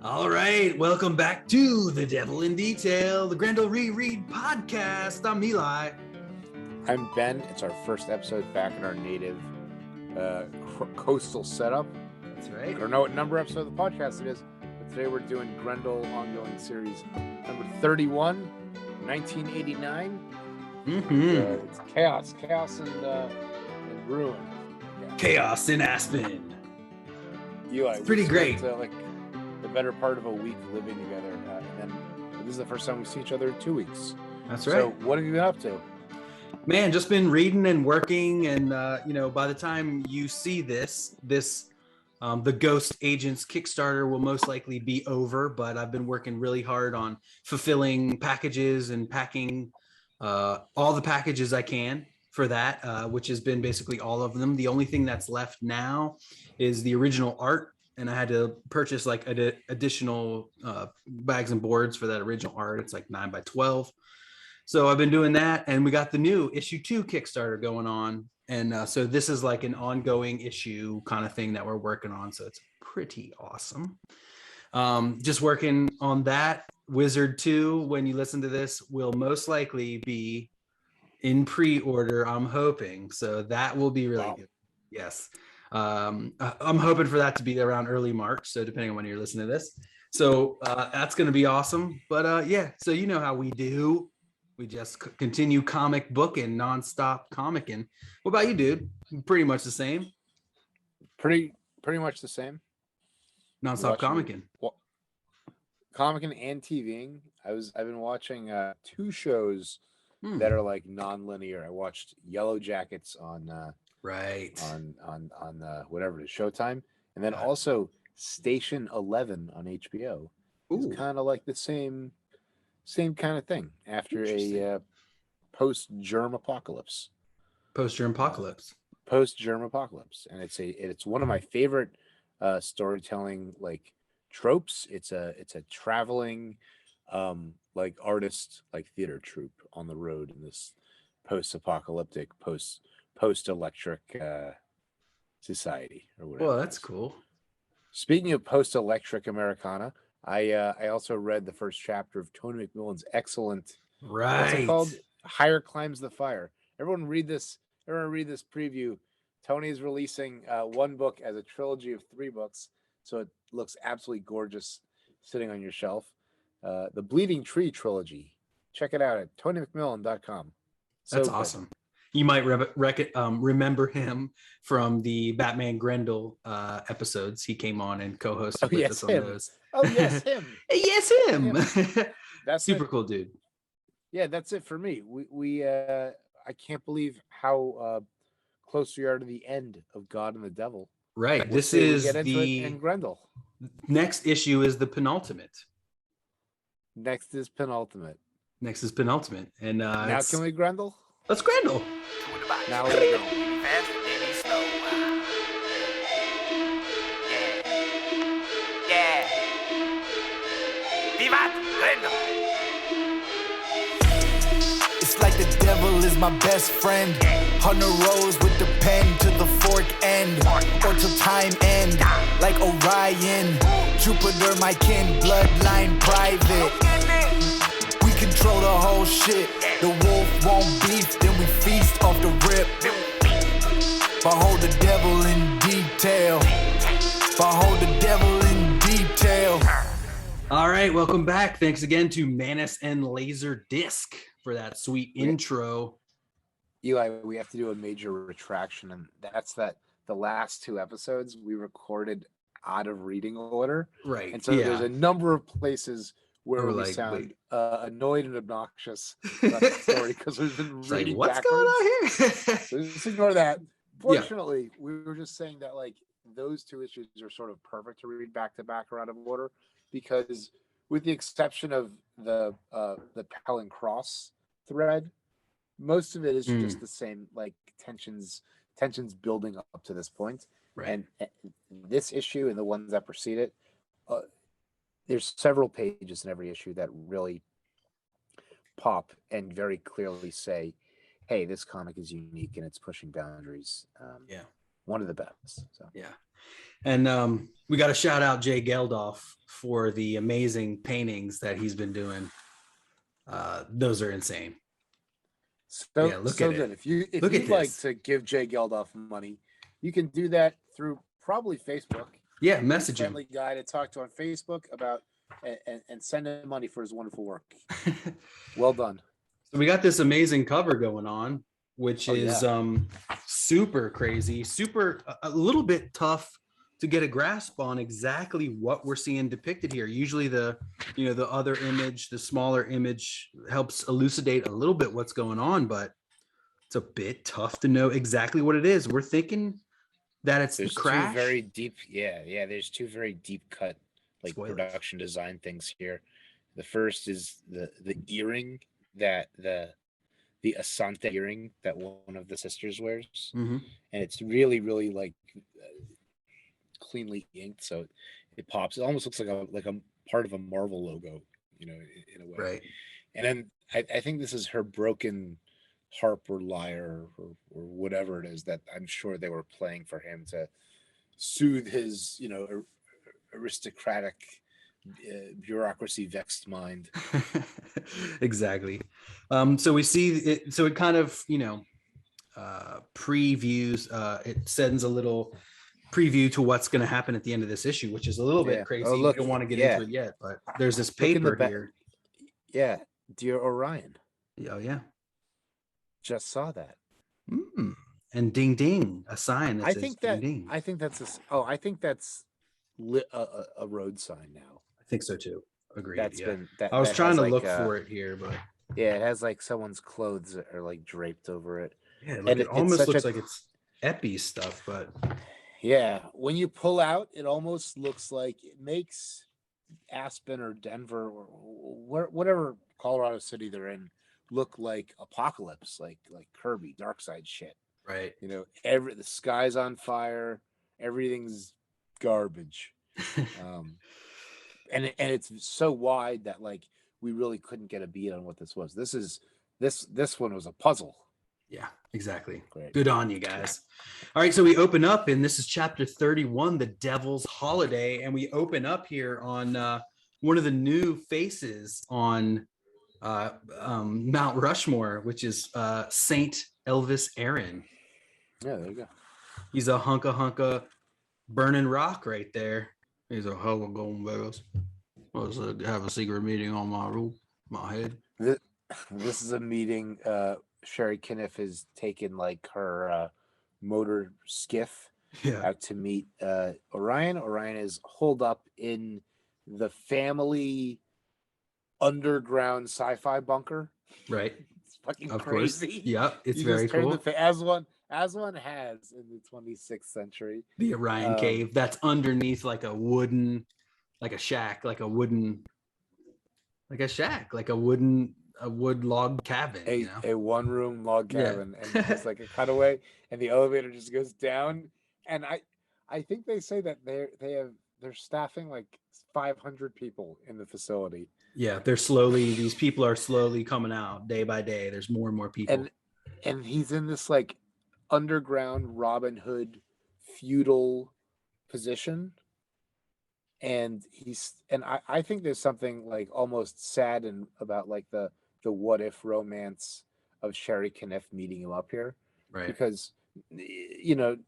All right, welcome back to The Devil in Detail, the Grendel Reread podcast. I'm Eli. I'm Ben. It's our first episode back in our native coastal setup. That's right. I don't know what number episode of the podcast it is, but today we're doing Grendel ongoing series number 31, 1989. It's chaos and ruin. Yeah. Chaos in Aspen. Eli, it's pretty great. Like the better part of a week living together, and then this is the first time we see each other in 2 weeks. That's right. So what have you been up to? Man, just been reading and working, and by the time you see this, the Ghost Agents Kickstarter will most likely be over. But I've been working really hard on fulfilling packages and packing all the packages I can for that, which has been basically all of them. The only thing that's left now is the original art, and I had to purchase like additional bags and boards for that original art. It's like 9x12. So I've been doing that, and we got the new issue 2 Kickstarter going on. And so this is like an ongoing issue kind of thing that we're working on. So it's pretty awesome. Just working on that. Wizard 2, when you listen to this, will most likely be in pre-order, I'm hoping. So that will be really good. Yes. I'm hoping for that to be around early March. So depending on when you're listening to this. So that's going to be awesome. But yeah, so you know how we do. We just continue comic booking, nonstop comicking. What about you, dude? Pretty much the same. Pretty much the same. Nonstop comicking. Well, comicking and TVing. I've been watching 2 shows that are like non-linear. I watched Yellow Jackets on whatever it is, Showtime, and then also Station 11 on HBO. It's kind of like the same kind of thing after a post-germ apocalypse. Post-germ apocalypse, and it's one of my favorite storytelling like tropes. It's a traveling like artist, like theater troupe on the road in this post-apocalyptic, post-electric society or whatever. Well, that's cool. Speaking of post-electric Americana, I also read the first chapter of Tony McMillan's excellent, what's it called? Higher Climbs the Fire. Everyone read this preview. Tony is releasing one book as a trilogy of 3 books, so it looks absolutely gorgeous sitting on your shelf. The Bleeding Tree trilogy. Check it out at TonyMcMillan.com. That's awesome. You might remember him from the Batman Grendel episodes. He came on and co-hosted with us on those. Oh, yes, him. Yes, him. That's super cool, dude. Yeah, that's it for me. We I can't believe how close we are to the end of God and the Devil. Right. This is the Grendel. Next issue is the penultimate. Next is penultimate. And now can we Grendel? Let's Grendel. Now let's go. Fast, maybe slow. Yeah. Vivat Grendel. It's like the devil is my best friend. Hunter Rose with the pen to the fork end, or till time end. Like Orion, Jupiter my kin, bloodline private. We control the whole shit. The wolf won't beef, then we feast off the rip. Behold the devil in detail. Behold the devil in detail. All right, welcome back. Thanks again to Manus and Laser Disc for that sweet intro. Eli, we have to do a major retraction, and that's that the last 2 episodes we recorded out of reading order. Right. And so there's a number of places where we like, sound annoyed and obnoxious about the story because we've been reading what's backwards. going on here? So just ignore that. Fortunately, we were just saying that like those 2 issues are sort of perfect to read back to back or out of order, because with the exception of the Pellon Cross thread, most of it is just the same, like tensions building up to this point. Right. And this issue and the ones that precede it, there's several pages in every issue that really pop and very clearly say, hey, this comic is unique and it's pushing boundaries. One of the best. So yeah. And we got to shout out Jay Geldof for the amazing paintings that he's been doing. Those are insane. So Yeah, look so at good. it. If Look at you'd like this. to give Jay Geldof money, you can do that through probably Facebook. Yeah, He's a message him. friendly guy to talk to on Facebook about and send him money for his wonderful work. Well done. So we got this amazing cover going on, which is yeah. super crazy, super a little bit tough to get a grasp on exactly what we're seeing depicted here. Usually the other image, the smaller image, helps elucidate a little bit what's going on, but it's a bit tough to know exactly what it is. We're thinking that it's There's the crash. two very deep, there's two very deep cut Spoilers. Production design things here. The first is the earring that the Asante earring that one of the sisters wears, Mm-hmm. and it's really cleanly inked, so it pops. It almost looks like a part of a Marvel logo, in a way. Right. And then I think this is her broken harp or lyre or whatever it is that I'm sure they were playing for him to soothe his aristocratic bureaucracy vexed mind. Exactly. So we see it, so it kind of previews, it sends a little preview to what's going to happen at the end of this issue, which is a little bit crazy. Oh, look, we don't want to get into it yet, but there's this paper here. Yeah, dear Orion. Oh yeah, just saw that. And ding ding, a sign that says ding ding. I think that's a road sign now. I think so too. Agreed. I was trying to look for it here, but it has someone's clothes that are draped over it. Yeah, and it almost looks like it's Eppy stuff, but yeah, when you pull out, it almost looks like it makes Aspen or Denver or whatever Colorado city they're in look like Apocalypse, like Kirby, Dark Side shit. Right. The sky's on fire, everything's garbage. And it's so wide that we really couldn't get a beat on what this was. This one was a puzzle. Yeah, exactly. Great. Good on you guys. All right, so we open up, and this is chapter 31, The Devil's Holiday, and we open up here on one of the new faces on Mount Rushmore, which is Saint Elvis Aaron. Yeah, there you go. He's a hunka burning rock right there. He's a hell of going bells. Let's have a secret meeting on my roof, my head. This is a meeting. Sherry Kniff has taken her motor skiff out to meet Orion. Orion is holed up in the family underground sci-fi bunker. Right. It's fucking of crazy. Course. Yeah, it's very cool. As one has in the 26th century. The Orion cave that's underneath a wooden, a shack, a wood log cabin. A one-room log cabin, and it's like a cutaway, and the elevator just goes down. And I think they say that they're staffing 500 people in the facility. Yeah, these people are slowly coming out day by day. There's more and more people. And he's in this underground Robin Hood feudal position. And I think there's something almost sad and about the what if romance of Sherry Kniff meeting him up here. Right. Because the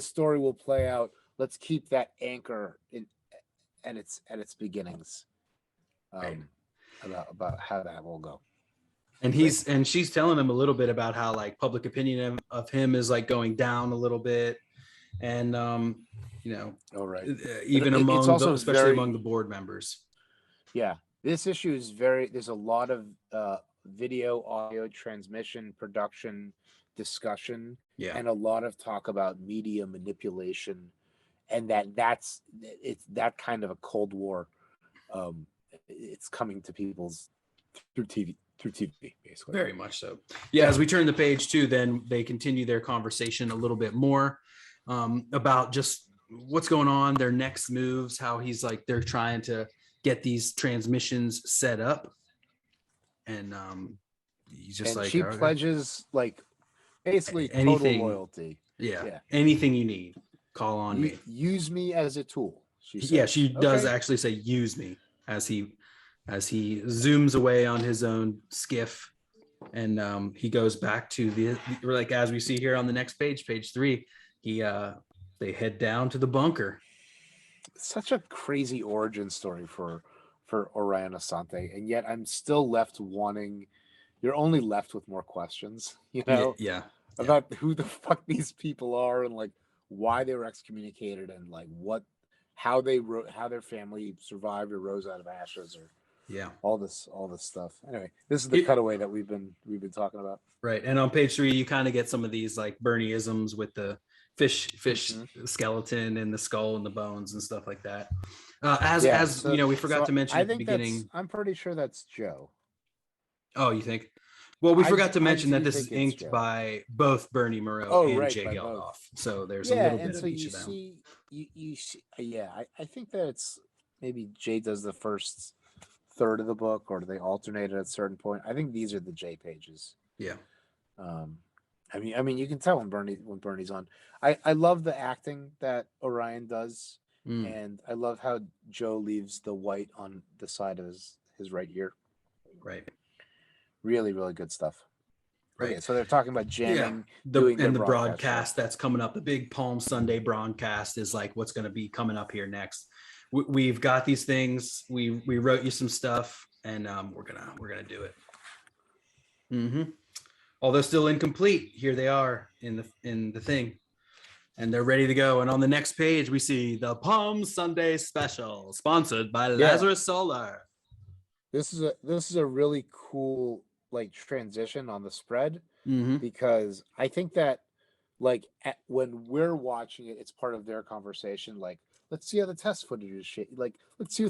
story will play out. Let's keep that anchor at its beginnings. Right. About how that will go. And she's telling him a little bit about how public opinion of him is going down a little bit. And even especially among the board members. Yeah, this issue is there's a lot of video, audio, transmission, production, discussion, and a lot of talk about media manipulation, and that's that kind of a Cold War. It's coming to people's through TV, basically. Very much so. Yeah, as we turn the page too, then they continue their conversation a little bit more about just what's going on, their next moves, how he's they're trying to get these transmissions set up, and he's just she pledges basically anything, total loyalty. Yeah, anything you need, call on me. Use me as a tool. She does Okay. actually say "use me" as he zooms away on his own skiff, and he goes back to like as we see here on the next page, page 3. They head down to the bunker. It's such a crazy origin story for Orion Asante, and yet I'm still left wanting. You're only left with more questions, Yeah. about who the fuck these people are and like why they were excommunicated and like how their family survived or rose out of ashes or all this stuff. Anyway, this is the cutaway that we've been talking about. Right, and on page 3, you kind of get some of these like Bernie-isms with the fish skeleton and the skull and the bones and stuff like that. We forgot to mention at the beginning. I'm pretty sure that's Joe. Oh, you think? Well, we forgot to mention that this is inked by both Bernie Moreau and Jay Geldof. So there's a little bit of each of them. You see, I think that it's maybe Jay does the first third of the book, or they alternate at a certain point. I think these are the Jay pages. Yeah. I mean, you can tell when Bernie's on. I love the acting that Orion does, and I love how Joe leaves the white on the side of his right ear. Right. Really, really good stuff. Right. Okay, so they're talking about jamming, the broadcast that's coming up. The big Palm Sunday broadcast is like what's going to be coming up here next. We've got these things. We wrote you some stuff, and we're gonna do it. Although still incomplete, here they are in the thing, and they're ready to go. And on the next page, we see the Palm Sunday special, sponsored by Lazarus Solar. This is a really cool like transition on the spread, because I think that like when we're watching it, it's part of their conversation. Like, let's see how the test footage is shit. Like, let's see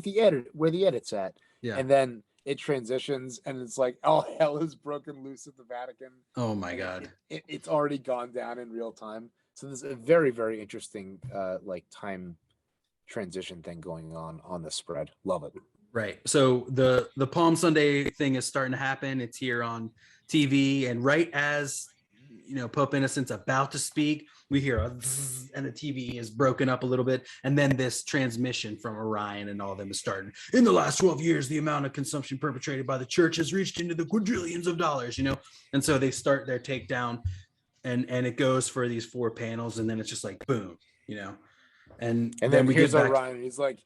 where the edit's at. Yeah. And then it transitions and it's like all hell is broken loose at the Vatican. Oh my God. It's already gone down in real time. So there's a very, very interesting like time transition thing going on the spread. Love it. Right. So the Palm Sunday thing is starting to happen. It's here on TV, and right as Pope Innocent's about to speak, we hear a zzz, and the TV is broken up a little bit, and then this transmission from Orion and all of them is starting. In the last 12 years, the amount of consumption perpetrated by the church has reached into the quadrillions of dollars, and so they start their takedown, and it goes for these 4 panels, and then it's just like boom, and then we here's Orion, and he's like,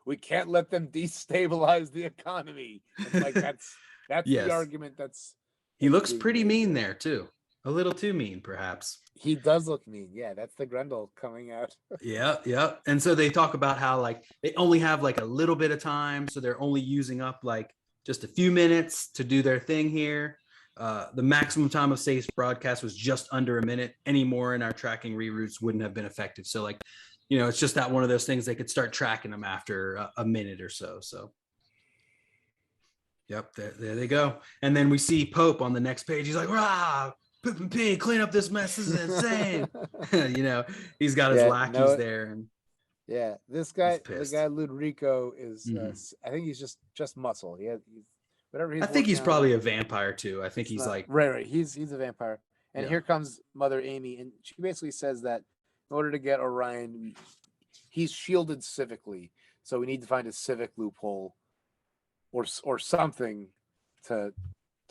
we can't let them destabilize the economy. And like that's yes. The argument. He looks pretty mean there too. A little too mean, perhaps. He does look mean. Yeah, that's the Grendel coming out. Yeah. And so they talk about how like they only have like a little bit of time, so they're only using up like just a few minutes to do their thing here. The maximum time of safe broadcast was just under a minute. Any more in our tracking reroutes wouldn't have been effective. So like, it's just that one of those things they could start tracking them after a minute or so. So, yep, there they go. And then we see Pope on the next page. He's like, rah, Poop and Pig, clean up this mess. This is insane. He's got his lackeys there. And this guy, the guy Ludrico is, I think he's just muscle. Whatever. I think he's probably a vampire too. I think he's like right. He's a vampire. And here comes Mother Amy, and she basically says that in order to get Orion, he's shielded civically, so we need to find a civic loophole or something to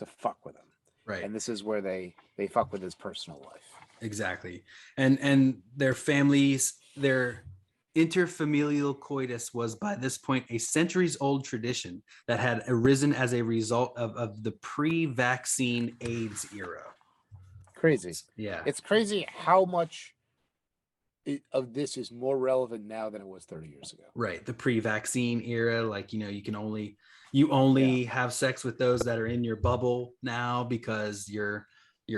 fuck with him. Right. And this is where they fuck with his personal life. Exactly. And their families, their interfamilial coitus was by this point a centuries-old tradition that had arisen as a result of the pre-vaccine AIDS era. Crazy. Yeah. It's crazy how much of this is more relevant now than it was 30 years ago. Right. The pre-vaccine era, like, you only have sex with those that are in your bubble now because you're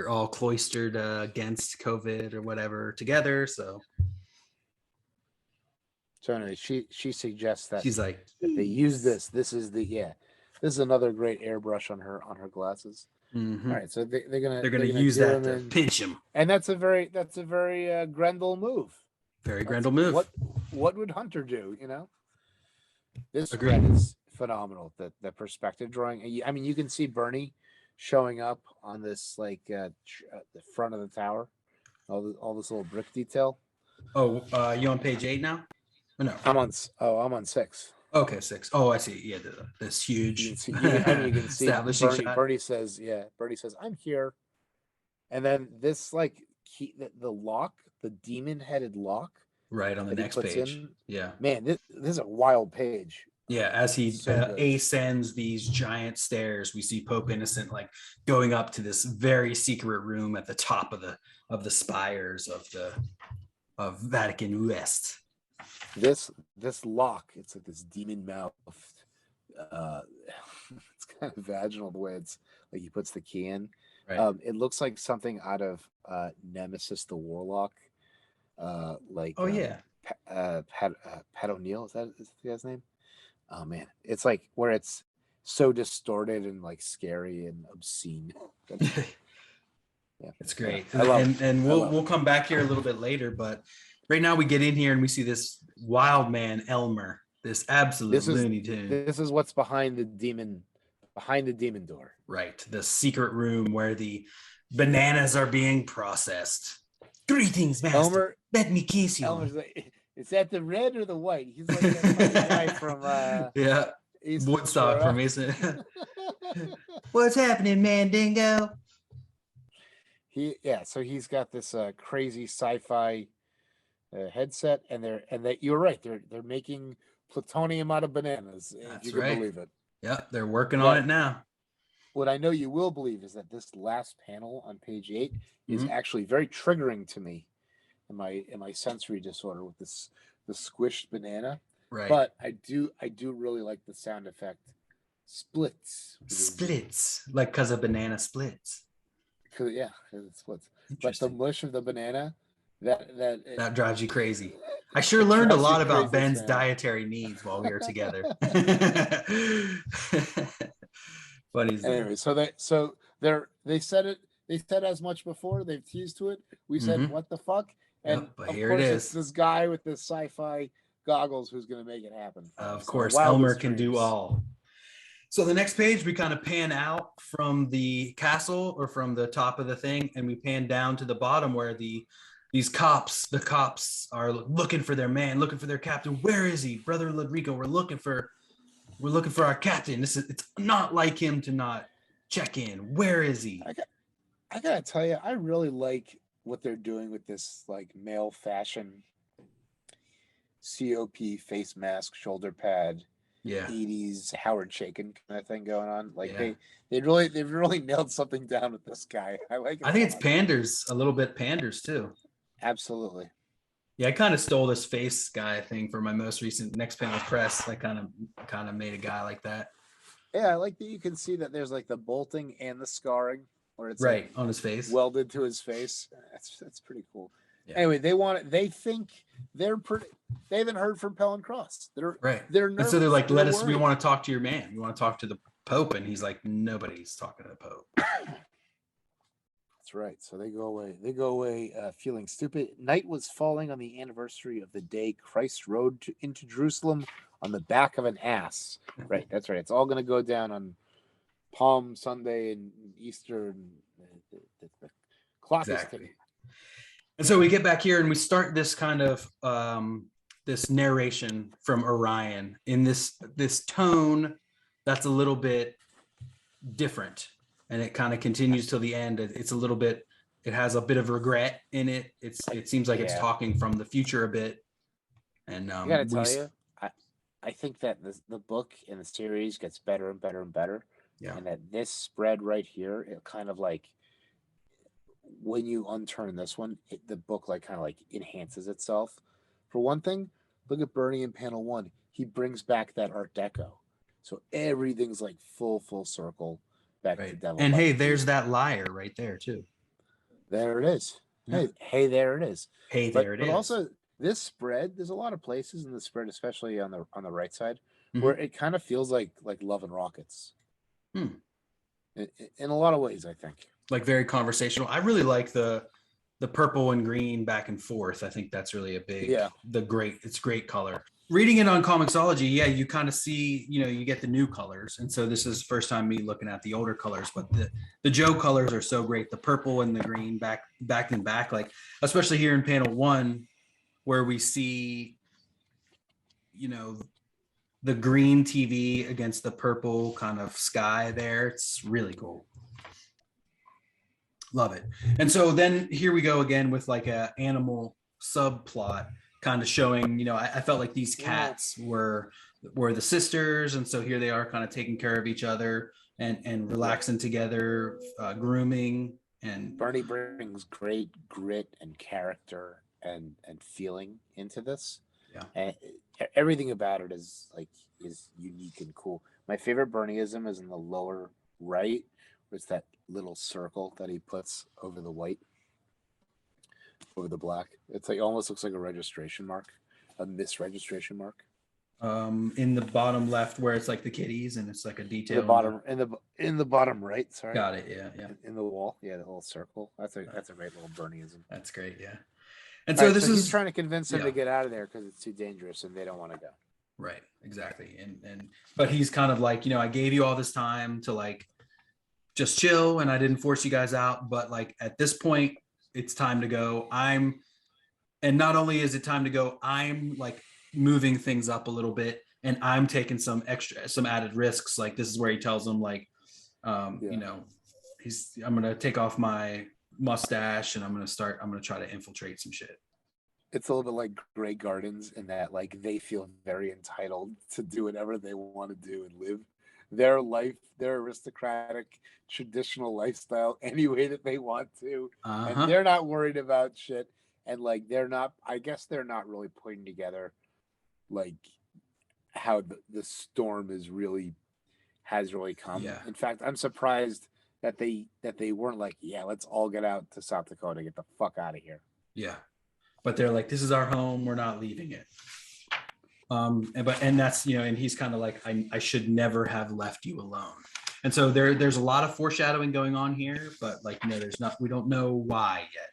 all cloistered against COVID or whatever together. So anyway, she suggests that she's like, if they use this is another great airbrush on her glasses. Mm-hmm. All right, so they're gonna use that to pinch him, and that's a very Grendel move. Grendel move. What would Hunter do? This spread is phenomenal. The perspective drawing. I mean, you can see Bernie showing up on this the front of the tower, all this little brick detail. Oh, you on page 8 now? Oh, no. I'm on 6. Okay, 6. Oh, I see. Yeah, this huge You can see establishing Bernie. shot. Bernie says, I'm here. And then this like key, the lock, the demon-headed lock. Right on the next page. Yeah. Man, this is a wild page. Yeah, as he So ascends these giant stairs, we see Pope Innocent like going up to this very secret room at the top of the spires of Vatican West. This lock, it's like this demon mouth. It's kind of vaginal the way it's like he puts the key in. Right. It looks like something out of Nemesis the Warlock. Pat O'Neill, is the guy's name? Oh man, it's like where it's so distorted and like scary and obscene. Yeah, it's great. Yeah. And we'll come back here a little bit later, but right now we get in here and we see this wild man Elmer, this absolute Looney Tune. This is what's behind the demon door. Right, the secret room where the bananas are being processed. Greetings, master. Elmer, let me kiss you. Elmer's like, is that the red or the white? He's like that guy from Woodstock from Eastern. What's happening, Mandingo? So he's got this crazy sci-fi headset, and you're right. They're making plutonium out of bananas. If you can believe it. Yeah, they're working on it now. What I know you will believe is that this last panel on page 8 is actually very triggering to me in my sensory disorder with the squished banana. Right. But I do really like the sound effect splits. Like because a banana splits. Because it splits. But the mush of the banana that drives you crazy. I sure learned a lot about Ben's dietary needs while we were together. Funny. Anyway, they said it. They said as much before. They've teased to it. We said, "What the fuck?" And but of here course, it is. It's this guy with this sci-fi goggles who's going to make it happen. Of course, Elmer can do all. So the next page, we kind of pan out from the castle or from the top of the thing, and we pan down to the bottom where the cops are looking for their man, looking for their captain. Where is he, Brother Rodrigo? We're looking for our captain. It's not like him to not check in. Where is he? I gotta tell you, I really like what they're doing with this like male fashion COP face mask, shoulder pad, 80s Howard Chaykin kind of thing going on. Like they've really nailed something down with this guy. I like it. I think it's panders, a little bit panders too. Absolutely. Yeah, I kind of stole this face guy thing for my most recent Next Panel Press. I kind of made a guy like that. Yeah, I like that you can see that there's like the bolting and the scarring, where it's right on his face, welded to his face. That's pretty cool. Yeah. Anyway, they think they haven't heard from Pellon Cross. They're nervous. And so they're like, we want to talk to your man. We want to talk to the Pope, and he's like, nobody's talking to the Pope. That's right. So they go away feeling stupid. Night was falling on the anniversary of the day Christ rode into Jerusalem on the back of an ass. Right. That's right. It's all going to go down on Palm Sunday and Easter. And the clock is ticking. And so we get back here and we start this kind of this narration from Orion in this tone that's a little bit different. And it kind of continues till the end. It's a little bit, it has a bit of regret in it. It seems like it's talking from the future a bit. And I gotta tell you, I think that the book in the series gets better and better and better. Yeah. And that this spread right here, it kind of like, when you unturn this one, the book like kind of like enhances itself. For one thing, look at Bernie in panel 1. He brings back that Art Deco. So everything's like full circle. Back to Devil. And hey, there's that liar right there too. There it is. Yeah. Hey, there it is. There it is. But also this spread, there's a lot of places in the spread, especially on the right side, where it kind of feels like Love and Rockets. In a lot of ways, I think. Like very conversational. I really like the purple and green back and forth. I think that's really a big it's great color. Reading it on Comixology, you kind of see, you get the new colors. And so this is the first time me looking at the older colors, but the Joe colors are so great. The purple and the green back and back, like especially here in panel 1, where we see the green TV against the purple kind of sky there. It's really cool. Love it. And so then here we go again with like a animal subplot kind of showing, I felt like these cats were the sisters. And so here they are kind of taking care of each other and relaxing together, grooming. And Bernie brings great grit and character and feeling into this. Yeah. And everything about it is unique and cool. My favorite Bernieism is in the lower right. It's that little circle that he puts over the white, over the black. It's like almost looks like a registration mark, a misregistration mark. In the bottom left where it's like the kitties and it's like a detail. In the bottom right. Sorry. Got it. Yeah. In the wall. Yeah, the little circle. That's a great little Bernieism. That's great. Yeah. And so this is he's trying to convince them to get out of there because it's too dangerous and they don't want to go. Right. Exactly. But he's kind of like, I gave you all this time to like just chill and I didn't force you guys out, but like at this point it's time to go. And not only is it time to go, I'm like moving things up a little bit and I'm taking some added risks. Like this is where he tells them like, I'm going to take off my mustache and I'm going to try to infiltrate some shit. It's a little bit like Grey Gardens in that like they feel very entitled to do whatever they want to do and live their life, their aristocratic traditional lifestyle any way that they want to. And they're not worried about shit. And like I guess they're not really putting together like how the storm has really come. Yeah. In fact, I'm surprised that they weren't like, yeah, let's all get out to South Dakota, get the fuck out of here. Yeah. But they're like, this is our home, we're not leaving it. And that's, and he's kind of like, I should never have left you alone. And so there's a lot of foreshadowing going on here, but like, we don't know why yet.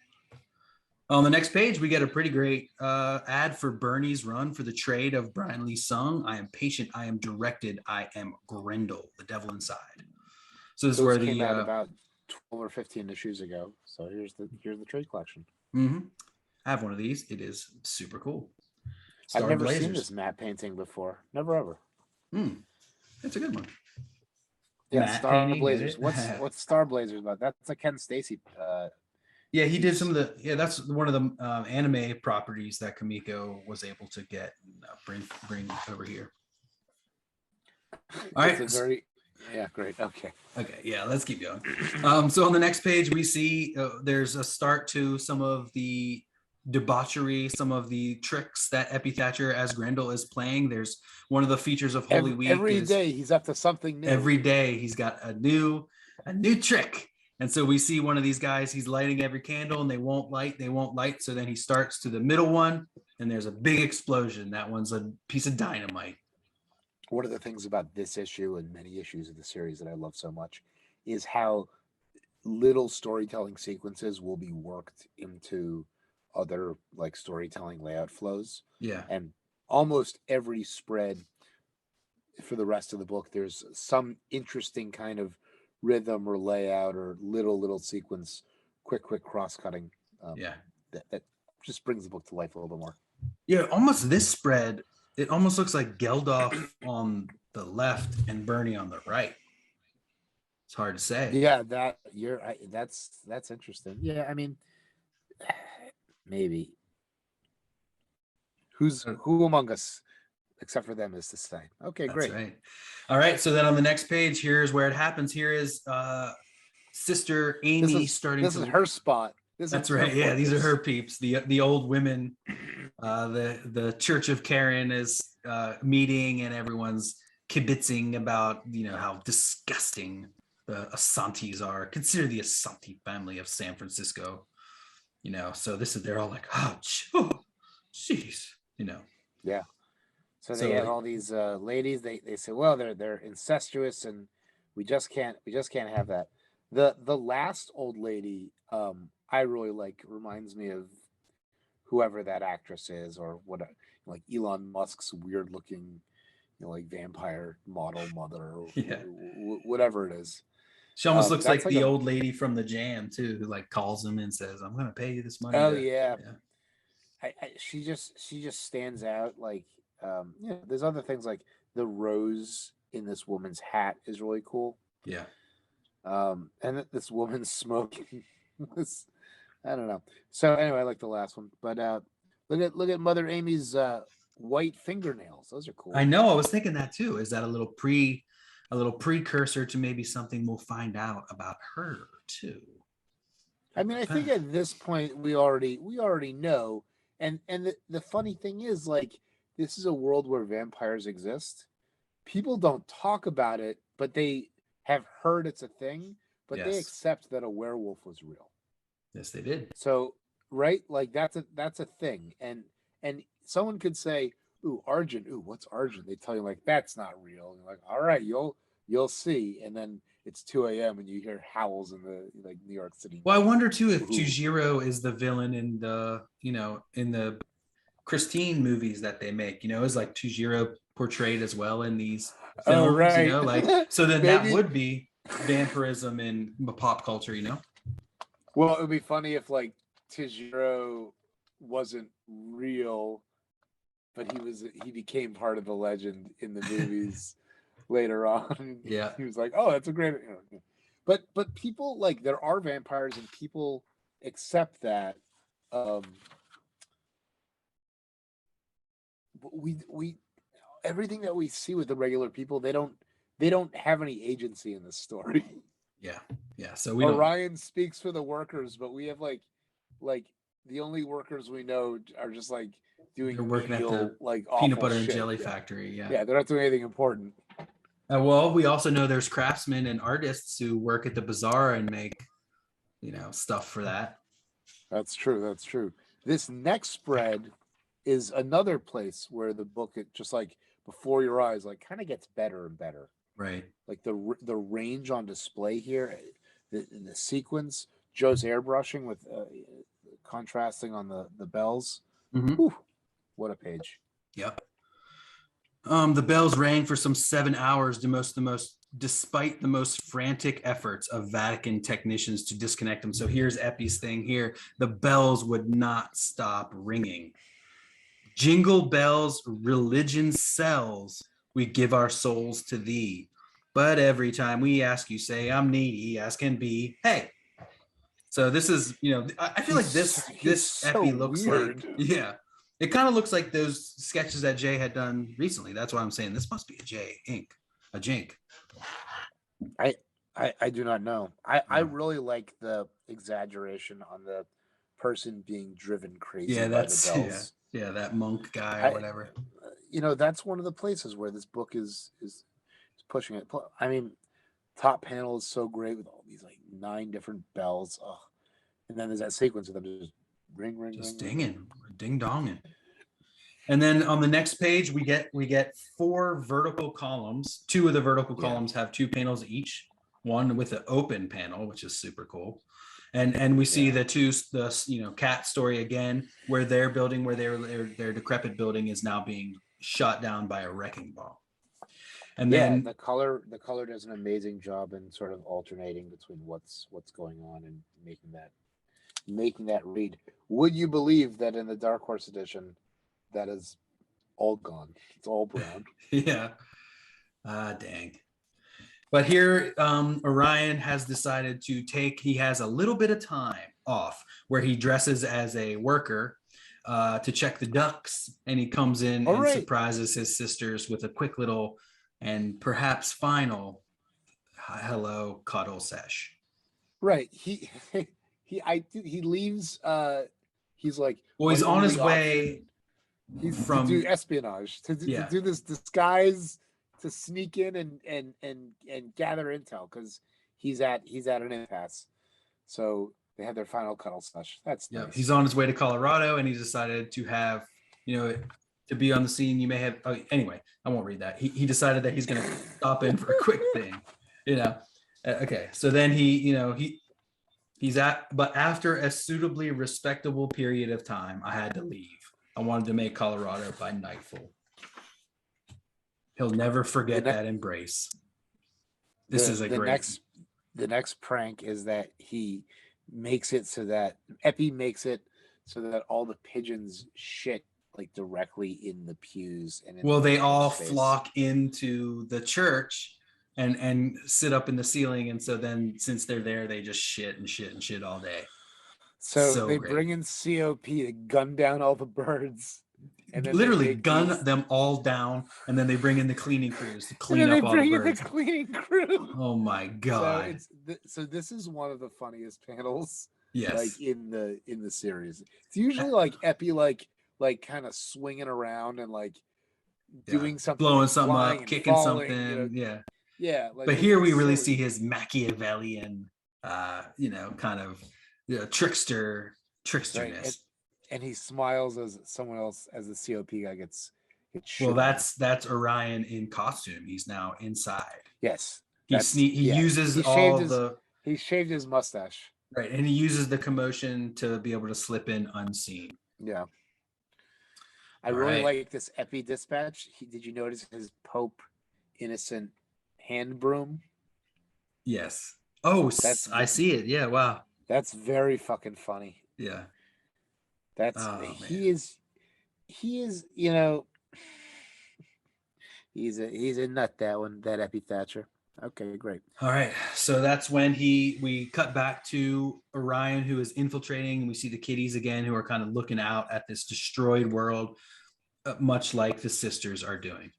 On the next page, we get a pretty great ad for Bernie's run for the trade of Brian Lee Sung. I am patient, I am directed, I am Grendel, the devil inside. So this is where came out about 12 or 15 issues ago. So here's the trade collection. Mm-hmm. I have one of these. It is super cool. I've never seen this matte painting before. Never ever. That's a good one. Yeah, matte Star painting, Blazers. What's Star Blazers about? That's a Ken Stacy. Yeah, he did some of the. Yeah, that's one of the anime properties that Kamiko was able to get and bring over here. All right. Yeah, great. Okay, yeah, let's keep going. So on the next page, we see there's a start to some of the debauchery, some of the tricks that Eppy Thatcher as Grendel is playing. There's one of the features of Holy Week. Every day he's up to something new. Every day he's got a new trick. And so we see one of these guys, he's lighting every candle and they won't light. So then he starts to the middle one and there's a big explosion. That one's a piece of dynamite. One of the things about this issue and many issues of the series that I love so much is how little storytelling sequences will be worked into other like storytelling layout flows. Yeah. And almost every spread for the rest of the book, there's some interesting kind of rhythm or layout or little sequence, quick cross-cutting. That just brings the book to life a little bit more. Yeah, almost this spread, it almost looks like Geldof on the left and Bernie on the right. It's hard to say. Yeah, that's interesting. Yeah, I mean, maybe. Who among us, except for them, is to say? Okay, That's great. Right. All right. So then on the next page, here's where it happens. Here is Sister Amy starting. This is her spot. That's right. Yeah, these are her peeps. The old women. The Church of Karen is meeting, and everyone's kibitzing about how disgusting the Asantis are. Consider the Asanti family of San Francisco. So they're all like, oh, jeez. Yeah. So they have all these ladies. They say, well, they're incestuous, and we just can't have that. The last old lady, I really like. Reminds me of whoever that actress is, or what, like Elon Musk's weird looking, like vampire model mother, or whatever it is. She almost looks like the old lady from the Jam too, who like calls him and says, "I'm going to pay you this money." Oh yeah. She just stands out like there's other things like the rose in this woman's hat is really cool. Yeah. And this woman's smoking this, I don't know. So anyway, I like the last one, but look at Mother Amy's white fingernails. Those are cool. I know. I was thinking that too. Is that a little precursor to maybe something we'll find out about her too? I mean, I think at this point we already know. And the funny thing is, like, this is a world where vampires exist. People don't talk about it, but they have heard it's a thing, but they accept that a werewolf was real. Yes, they did. So, right? Like that's a thing. And someone could say, "Ooh, Argent. Ooh, what's Argent?" They tell you like that's not real. And you're like, "All right, you'll see." And then it's 2 a.m. and you hear howls in the like New York City. Well, I wonder too if Tujiro is the villain in the Christine movies that they make. Is like Tujiro portrayed as well in these films. Oh, right. Like so then that would be vampirism in pop culture. Well, it would be funny if like Tujiro wasn't real, but he became part of the legend in the movies later on. Yeah. He was like, oh, that's a great. But people like there are vampires and people accept that. We everything that we see with the regular people, they don't have any agency in this story. Yeah. So we Orion speaks for the workers, but we have like the only workers we know are just like doing working at the like peanut butter and shit. jelly factory. Yeah, they're not doing anything important. Well, we also know there's craftsmen and artists who work at the bazaar and make, stuff for that. That's true. This next spread is another place where the book, it just like before your eyes, like kind of gets better and better. Right. Like the range on display here, the sequence, Joe's airbrushing with contrasting on the bells. Mm-hmm. Whew, what a page. Yep. The bells rang for some 7 hours, despite the most frantic efforts of Vatican technicians to disconnect them. So here's Eppy's thing here. The bells would not stop ringing. Jingle bells, religion sells. We give our souls to thee. But every time we ask, you say, I'm needy, as can be. Hey. So this is, I feel like this Eppy looks weird. Like, it kind of looks like those sketches that Jay had done recently. That's why I'm saying this must be a Jink. I do not know. I really like the exaggeration on the person being driven crazy by the bells. Yeah, that monk guy or whatever. That's one of the places where this book is pushing it. I mean, top panel is so great with all these like 9 different bells. Oh. And then there's that sequence of them just ring, just ring, dinging, ding donging. And then on the next page, we get 4 vertical columns. 2 of the vertical columns have 2 panels each. One with an open panel, which is super cool. And we see the cat story again, where their building, where their decrepit building is now being shot down by a wrecking ball. And then the color does an amazing job in sort of alternating between what's going on and making that read. Would you believe that in the Dark Horse edition, that is all gone? It's all brown. Yeah. Dang. But here, Orion has decided he has a little bit of time off where he dresses as a worker to check the ducks. And he comes in and surprises his sisters with a quick little and perhaps final hello cuddle sesh. Right. He leaves. He's like, well, he's on his way. He's to do espionage, to do this disguise, to sneak in and gather intel because he's at an impasse. So they had their final cuddle sesh. That's nice. He's on his way to Colorado, and he decided to have to be on the scene. You may have anyway. I won't read that. He decided that he's going to stop in for a quick thing. Okay. So then but after a suitably respectable period of time, I had to leave. I wanted to make Colorado by nightfall. He'll never forget that embrace. This is the next prank is that he makes it so that Eppy makes it so that all the pigeons shit like directly in the pews and in well, the they all space. flock into the church and sit up in the ceiling, and so then since they're there, they just shit and shit and shit all day. So they great. bring in COP to gun down all the birds. And then literally gun them all down, and then they bring in the cleaning crews to clean up all the birds. The cleaning crew. Oh my god! So this is one of the funniest panels, yes, like in the series. It's usually like Eppy like kind of swinging around and like doing something, blowing like something up, kicking falling, something, you know? yeah. Like, but here we really see his Machiavellian, kind of tricksterness. Right. And he smiles as someone else, as the COP guy gets well, that's Orion in costume. He's now inside. Yes. He uses he shaved his mustache. Right, and he uses the commotion to be able to slip in unseen. Yeah. I really like this Eppy dispatch. Did you notice his Pope innocent hand broom? Yes. Oh, I see it. Yeah, wow. That's very fucking funny. Yeah. He is, you know, he's a nut, that Eppy Thatcher. Okay, great. All right. So that's when we cut back to Orion, who is infiltrating, and we see the kiddies again, who are kind of looking out at this destroyed world, much like the sisters are doing.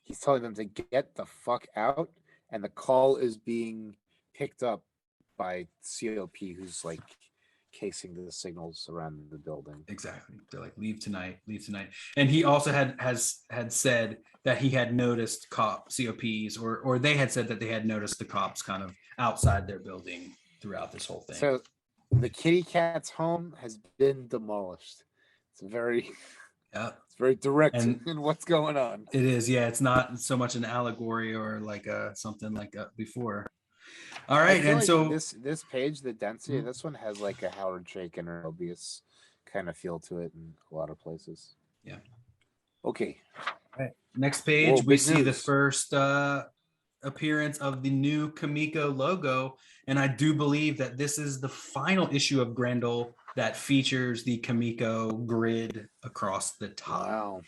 He's telling them to get the fuck out, and the call is being picked up by COP, who's like casing the signals around the building. Exactly. They're like, leave tonight. And he also had said that he had noticed COPs, or they had said that they had noticed the cops kind of outside their building throughout this whole thing. So the kitty cat's home has been demolished. It's very direct in what's going on. It is, yeah. It's not so much an allegory or like something like before. All right, and like so this page, the density, this one has like a Howard Chaykin or Elvis kind of feel to it in a lot of places. Yeah. Okay. All right. Next page, we see the first appearance of the new Kamiko logo, and I do believe that this is the final issue of Grendel that features the Kamiko grid across the top. Wow.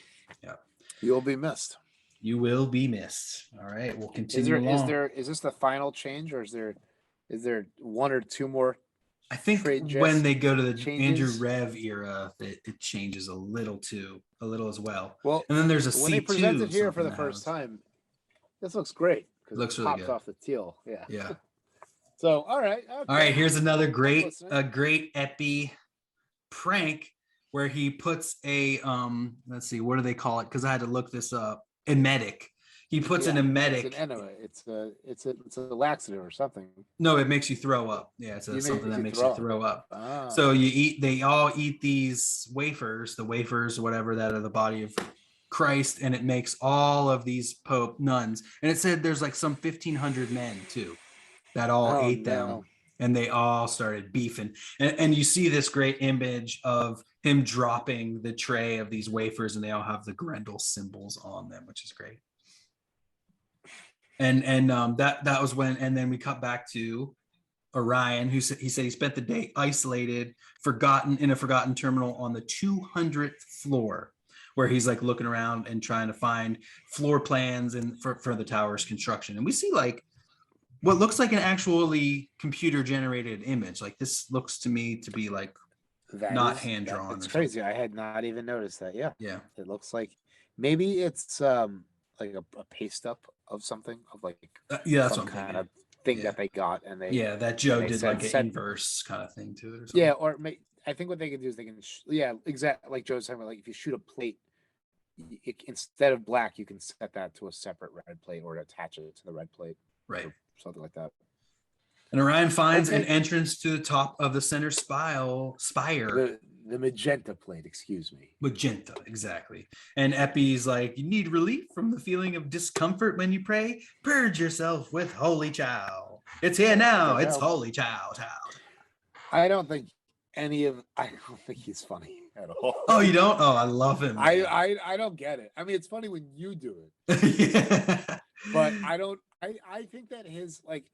Yeah. You'll be missed. You will be missed. All right, we'll continue along. Is this the final change, or is there one or two more? I think when they go to the Andrew Rev era, it changes a little as well. Well, and then there's a when C2 they present it here for the first time, this looks great because looks it really pops good off the teal. Yeah. Yeah. So all right. Okay. All right. Here's another great Eppy prank where he puts a let's see, what do they call it? Because I had to look this up. Emetic. He puts an emetic. It's an enema. It's a laxative or something. No, it makes you throw up. Yeah, it's something that makes you throw up. Ah. So they all eat these wafers, whatever, that are the body of Christ, and it makes all of these Pope nuns. And it said there's like some 1,500 men too that all ate them, and they all started beefing. And you see this great image of him dropping the tray of these wafers, and they all have the Grendel symbols on them, which is great. And that was when, and then we cut back to Orion, who said he spent the day isolated, in a forgotten terminal on the 200th floor, where he's like looking around and trying to find floor plans and for the tower's construction. And we see like what looks like an actually computer generated image. Like this looks to me to be like not hand drawn. It's crazy. I had not even noticed that. Yeah. Yeah. It looks like maybe it's like a paste up of something, of like that's some kind of thing that they got, and they that Joe did like an inverse kind of thing to it or something. Yeah, or I think what they can do is they can exactly like Joe's talking about, like if you shoot a plate, instead of black, you can set that to a separate red plate or attach it to the red plate, right? Something like that. And Orion finds an entrance to the top of the center spire. The magenta plate, excuse me. Magenta, exactly. And Eppy's like, you need relief from the feeling of discomfort when you pray? Purge yourself with holy chow. It's here now. It's holy chow. I don't think he's funny at all. Oh, you don't? Oh, I love him. I don't get it. I mean, it's funny when you do it. Yeah. But I don't. I think that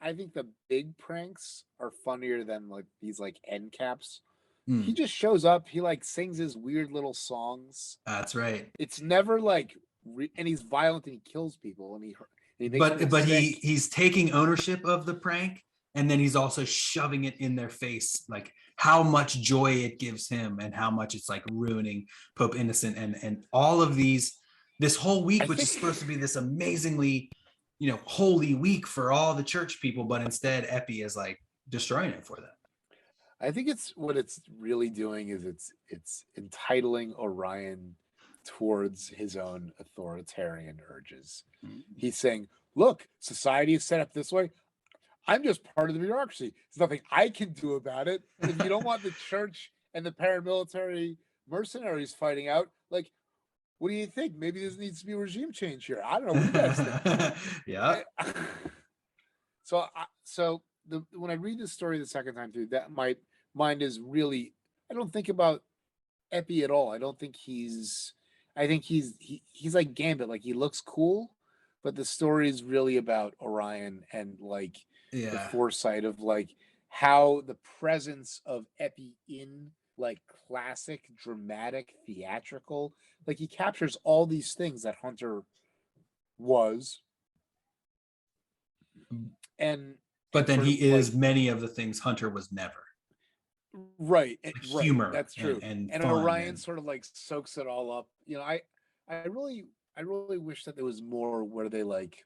I think the big pranks are funnier than like these like end caps He just shows up. He like sings his weird little songs. That's right. It's never like, and he's violent and he kills people and he makes But sick. he's taking ownership of the prank, and then he's also shoving it in their face, like how much joy it gives him and how much it's like ruining Pope Innocent and all of these, this whole week, which is supposed to be this amazingly, holy week for all the church people, but instead Eppy is like destroying it for them. I think what it's really doing is it's entitling Orion towards his own authoritarian urges. Mm-hmm. He's saying, look, society is set up this way. I'm just part of the bureaucracy. There's nothing I can do about it. If you don't want the church and the paramilitary mercenaries fighting out, like, what do you think? Maybe there needs to be a regime change here. I don't know. What you guys think? Yeah. So when I read this story the second time through, that my mind is really, I don't think about Eppy at all. I think he's like Gambit. Like, he looks cool, but the story is really about Orion and like the foresight of like how the presence of Eppy in like classic, dramatic, theatrical, like he captures all these things that Hunter was. But then he is many of the things Hunter was never. Right. Like humor. Right. That's true. And Orion sort of like soaks it all up. I really wish that there was more where they like,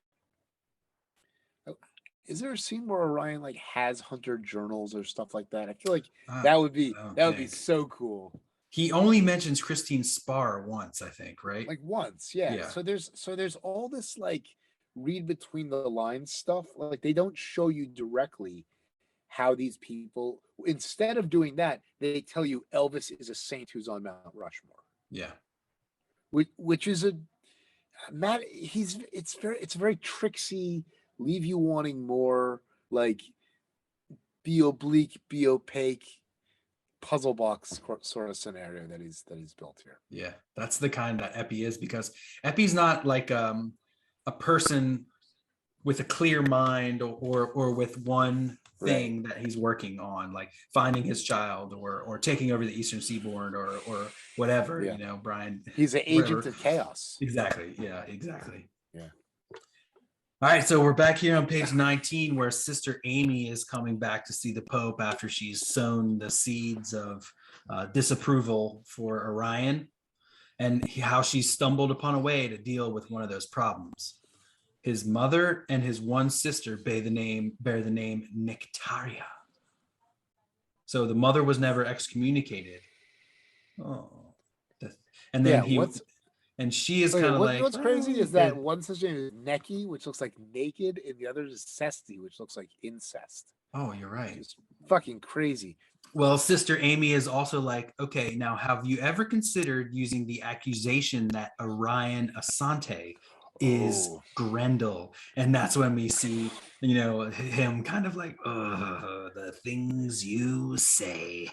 is there a scene where Orion like has Hunter journals or stuff like that? I feel like that would be so cool. He only mentions Christine Spar once, I think, right? Like once, yeah. So there's all this like read between the lines stuff. Like, they don't show you directly how these people, instead of doing that, they tell you Elvis is a saint who's on Mount Rushmore. Yeah. Which is it's very tricksy, leave you wanting more, like be oblique, be opaque, puzzle box sort of scenario that he's built here. Yeah, that's the kind that Eppy is, because Eppy's not like a person with a clear mind or with one thing that he's working on, like finding his child or taking over the Eastern Seaboard or whatever. Brian, he's an agent of chaos. Exactly. Yeah, exactly. Yeah. All right, so we're back here on page 19, where Sister Amy is coming back to see the Pope after she's sown the seeds of disapproval for Orion, and how she stumbled upon a way to deal with one of those problems. His mother and his one sister bear the name Nectaria. So the mother was never excommunicated. Oh, and then and she is kind of like. What's crazy is that one sister name is Neki, which looks like naked, and the other is Sesti, which looks like incest. Oh, you're right. It's fucking crazy. Well, Sister Amy is also like, okay, now have you ever considered using the accusation that Orion Asante is Grendel? And that's when we see, him kind of like, the things you say.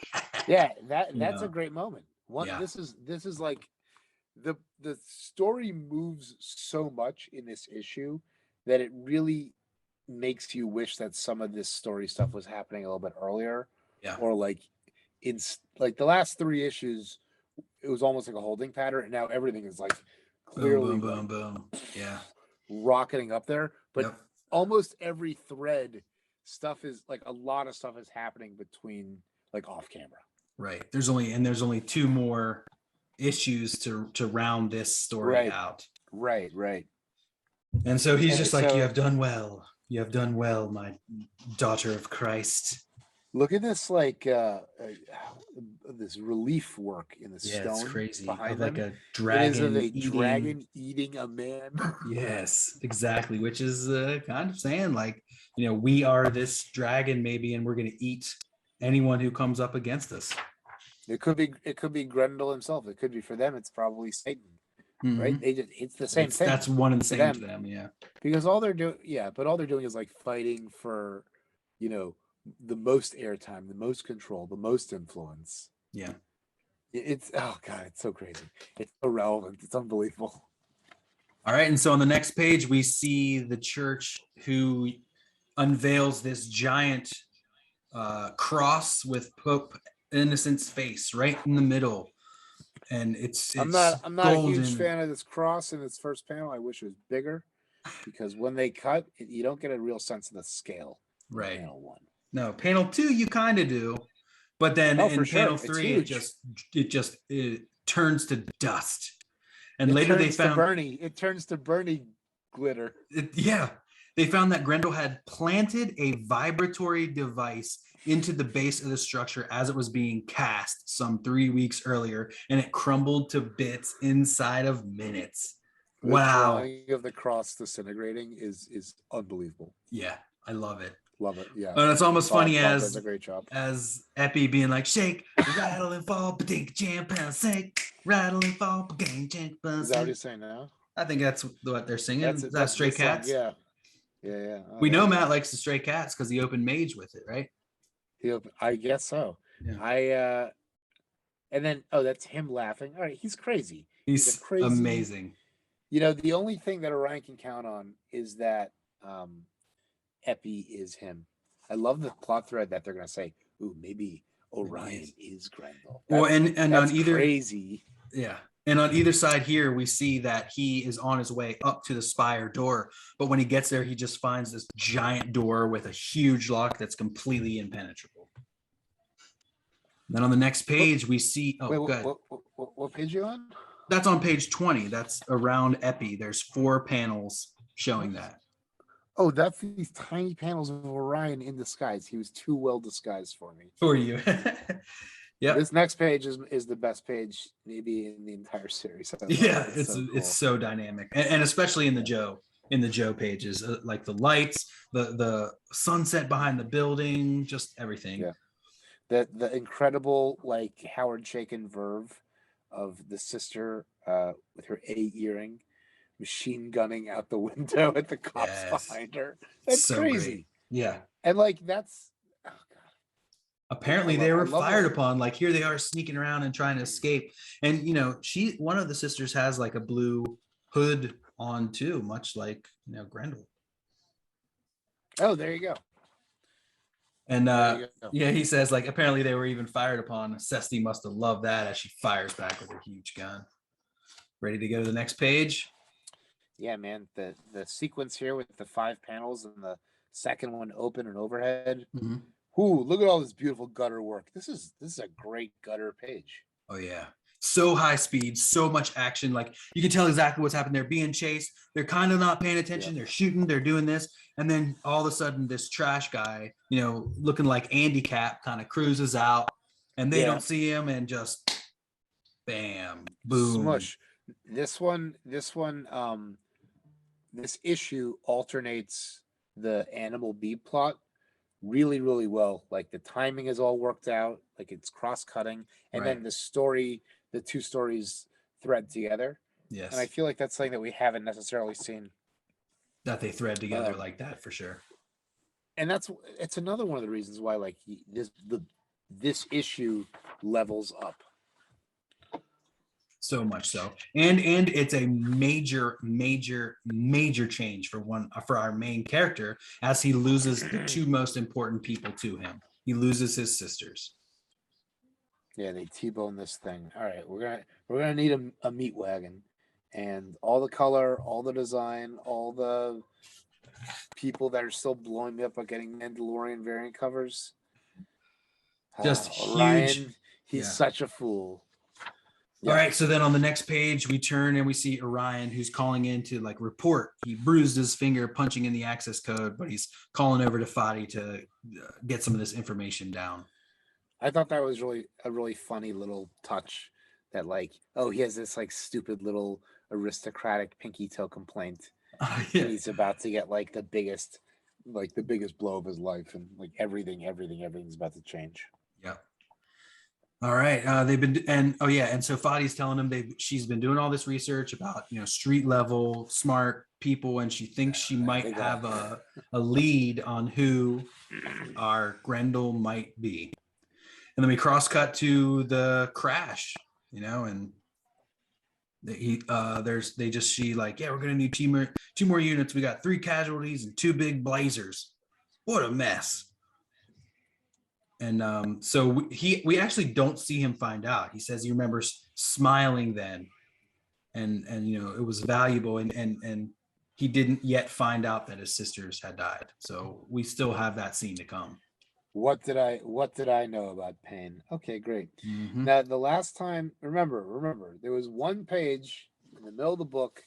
Yeah, that's a great moment. This is like the story moves so much in this issue that it really makes you wish that some of this story stuff was happening a little bit earlier. Yeah. Or like in like the last 3 issues, it was almost like a holding pattern, and now everything is like clearly boom. Yeah. Rocketing up there. But almost every thread stuff is like, a lot of stuff is happening between like off camera. Right. There's only 2 more issues to round this story out. Right. And so he's just like, you have done well, my daughter of Christ. Look at this, like this relief work in the stone. It's crazy. Behind like them. A dragon. It is dragon eating a man. Yes, exactly. Which is kind of saying like, we are this dragon maybe, and we're going to eat anyone who comes up against us. It could be Grendel himself. It could be, for them, it's probably Satan. Mm-hmm. Right? It's the same thing. That's one and the same to them, yeah. Because all they're doing is like fighting for, the most airtime, the most control, the most influence. Yeah. It's it's so crazy. It's so relevant. It's unbelievable. All right, and so on the next page, we see the church who unveils this giant cross with Pope innocent's face right in the middle, and it's I'm not golden. a huge fan of this cross in its first panel. I wish it was bigger, because when they cut, you don't get a real sense of the scale. Right. Panel 1. No, panel 2 you kind of do, but then in panel 3 it turns to dust. And later they found it turns to Bernie glitter. They found that Grendel had planted a vibratory device into the base of the structure as it was being cast some 3 weeks earlier, and it crumbled to bits inside of minutes. Wow. The drawing of the cross disintegrating is unbelievable. Yeah, I love it. Love it. Yeah. But it's almost funny Bob does a great job. as Eppy being like, shake, rattle and fall, ba-dink, jam, pound, shake, rattle and fall, ba-dink, jam, pound. Is that what you're saying now? I think that's what they're singing. That's Stray Cats. Yeah. Oh, we know Matt likes the Stray Cats because he opened Mage with it, right? I guess so. Yeah. And then that's him laughing. All right, he's crazy. He's crazy, amazing. The only thing that Orion can count on is that Eppy is him. I love the plot thread that they're gonna say, "Ooh, maybe Orion is Grendel." Well, and on either crazy, and on either side here, we see that he is on his way up to the spire door, but when he gets there, he just finds this giant door with a huge lock that's completely impenetrable. Then on the next page, we see. What page are you on? That's on page 20. That's around Eppy. There's 4 panels showing that. Oh, that's these tiny panels of Orion in disguise. He was too well disguised for me. For you. Yeah. This next page is the best page maybe in the entire series. It's so dynamic, and especially in the Joe pages, like the lights, the sunset behind the building, just everything. Yeah. The incredible Howard Chaykin verve of the sister with her A earring, machine gunning out the window at the cops behind her. That's so crazy. Great. Yeah. And that's apparently they were fired upon. Here they are sneaking around and trying to escape. And one of the sisters has a blue hood on too, much like Grendel. Oh, there you go. And he says apparently they were even fired upon. Cesti must have loved that as she fires back with her huge gun. Ready to go to the next page? Yeah, man. The sequence here with the 5 panels and the second one open and overhead. Mm-hmm. Ooh, look at all this beautiful gutter work. This is a great gutter page. Oh yeah. So high speed, so much action. You can tell exactly what's happened. They're being chased. They're kind of not paying attention. They're shooting. They're doing this. And then all of a sudden this trash guy, looking like Andy Cap, kind of cruises out and they don't see him and just bam, boom. Smush. This issue alternates the Animal B plot really, really well. The timing is all worked out. It's cross-cutting. And then the 2 stories thread together. Yes. And I feel like that's something that we haven't necessarily seen. That they thread together like that, for sure. And it's another one of the reasons why this issue levels up. So much so. And it's a major change for our main character as he loses the 2 most important people to him. He loses his sisters. Yeah, they T-bone this thing. All right, we're gonna need a meat wagon, and all the color, all the design, all the people that are still blowing me up about getting Mandalorian variant covers. Just Orion, huge. He's such a fool. Yeah. All right, so then on the next page, we turn and we see Orion, who's calling in to report. He bruised his finger punching in the access code, but he's calling over to Fadi to get some of this information down. I thought that was a really funny little touch that he has this stupid little aristocratic pinky toe complaint. He's about to get the biggest blow of his life, and everything's about to change. Yeah. All right. And so Fadi's telling him she's been doing all this research about street level smart people, and she thinks she might have a lead on who our Grendel might be. And then we cross cut to the crash, and we're gonna need two more units. We got 3 casualties and 2 big blazers. What a mess. So we actually don't see him find out. He says he remembers smiling then, and it was valuable, and he didn't yet find out that his sisters had died. So we still have that scene to come. What did I know about pain? Okay, great. Mm-hmm. Now the last time, remember, there was one page in the middle of the book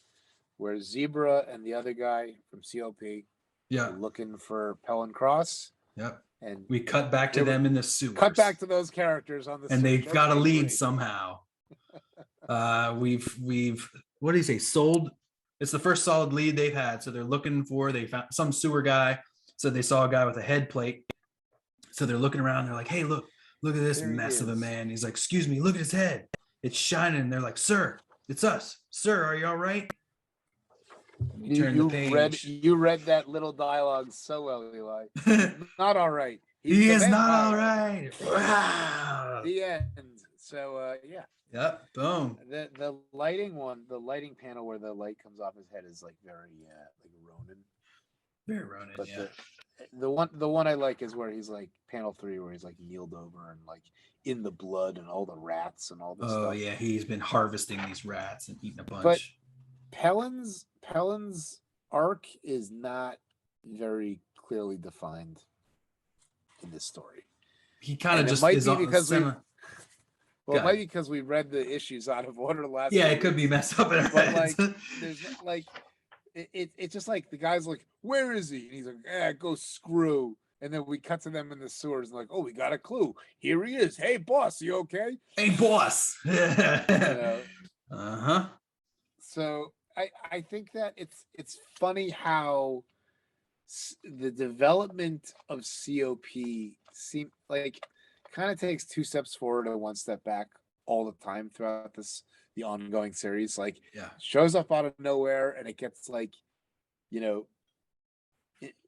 where Zebra and the other guy from COP were looking for Pellon Cross. Yep. And we cut back to them in the sewers. Cut back to those characters on the and sewers. they've got a lead somehow. We've what do you say? Sold. It's the first solid lead they've had. So they're looking for. They found some sewer guy. So they saw a guy with a head plate. So they're looking around. They're like, "Hey, look at this mess of a man." He's like, "Excuse me, look at his head. It's shining." And they're like, "Sir, it's us. Sir, are you all right?" You read that little dialogue so well, Eli. Not all right. He is not all right. Wow. The end. So yeah. Yep. Boom. The lighting panel where the light comes off his head is like very like Ronin. Very Ronin. But yeah. The one I like is where he's like panel 3 where he's like kneeled over and like in the blood and all the rats and all this stuff. Oh yeah, he's been harvesting these rats and eating a bunch. But Pellon's arc is not very clearly defined in this story. He kind of just might is be on because semi- Well, it might be because we read the issues out of order last. Yeah, it could be messed up in our But heads. like, there's like, it's just like the guy's like, "Where is he?" And he's like, "Go screw." And then we cut to them in the sewers and like, "Oh, we got a clue. Here he is. Hey, boss, you okay?" Hey, boss. Uh-huh. So I think that it's funny how the development of COP seem like kind of takes 2 steps forward and 1 step back all the time throughout the ongoing series. Like, shows up out of nowhere and it gets like,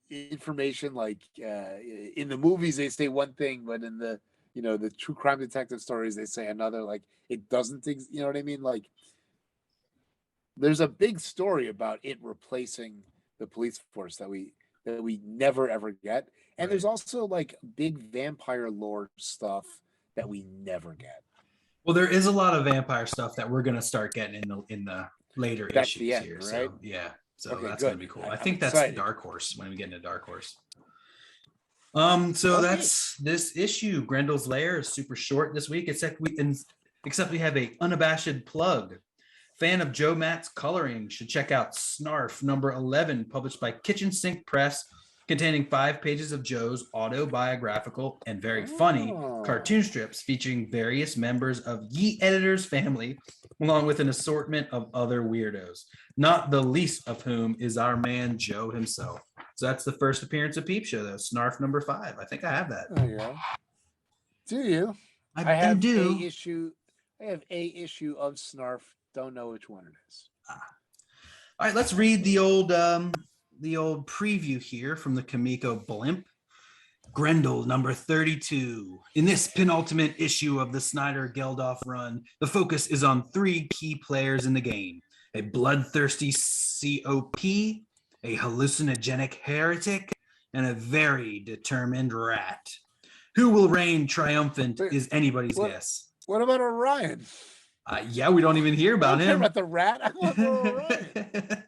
information like in the movies they say one thing, but in the the true crime detective stories they say another. Like it doesn't, you know what I mean? Like there's a big story about it replacing the police force that we never ever get. And there's also like big vampire lore stuff that we never get. Well, there is a lot of vampire stuff that we're gonna start getting in the later issues the end, here. Right? So yeah. So okay, that's good. gonna be cool. I think that's excited. Dark Horse when we get into Dark Horse. So that's this issue. Grendel's Lair is super short this week, except we have a unabashed plug. Fan of Joe Matt's coloring should check out Snarf number 11, published by Kitchen Sink Press, containing 5 pages of Joe's autobiographical and very funny cartoon strips featuring various members of Ye Editor's family, along with an assortment of other weirdos, not the least of whom is our man Joe himself. So that's the first appearance of Peep Show, though. Snarf number 5. I think I have that. There you go. Do you? I have a issue. I have a issue of Snarf. Don't know which one it is. All right, let's read the old preview here from the Kamiko Blimp. Grendel number 32. In this penultimate issue of the Snyder Geldof run, the focus is on 3 key players in the game: a bloodthirsty COP, a hallucinogenic heretic, and a very determined rat. Who will reign triumphant is anybody's guess. What about Orion? Yeah, we don't even hear about him. Care about the rat. I want Orion.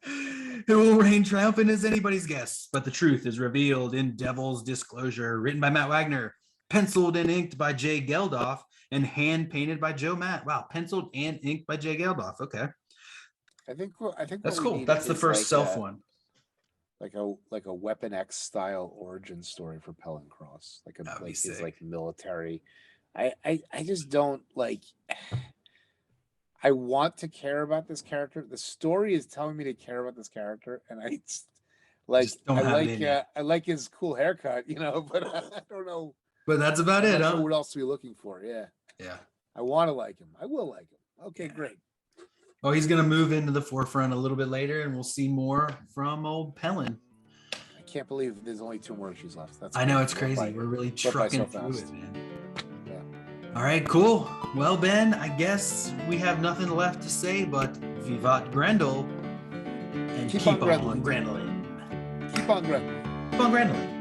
Who will reign triumphant is anybody's guess, but the truth is revealed in Devil's Disclosure, written by Matt Wagner, penciled and inked by Jay Geldof, and hand painted by Joe Matt. Wow, penciled and inked by Jay Geldof. Okay, I think that's cool. That's the first self one. Like a Weapon X style origin story for Pellon Cross, like his like military. I just don't like. I want to care about this character. The story is telling me to care about this character, and I like his cool haircut, but I don't know. But that's about it, huh? What else are we looking for? Yeah. I want to like him. I will like him. Okay, great. Oh, he's gonna move into the forefront a little bit later, and we'll see more from old Pellon. I can't believe there's only 2 more issues left. I know, it's crazy. We're really trucking through it, man. All right, cool. Well, Ben, I guess we have nothing left to say but Vivat Grendel and keep on Grendeling. Keep on Grendeling. Keep on Grendeling.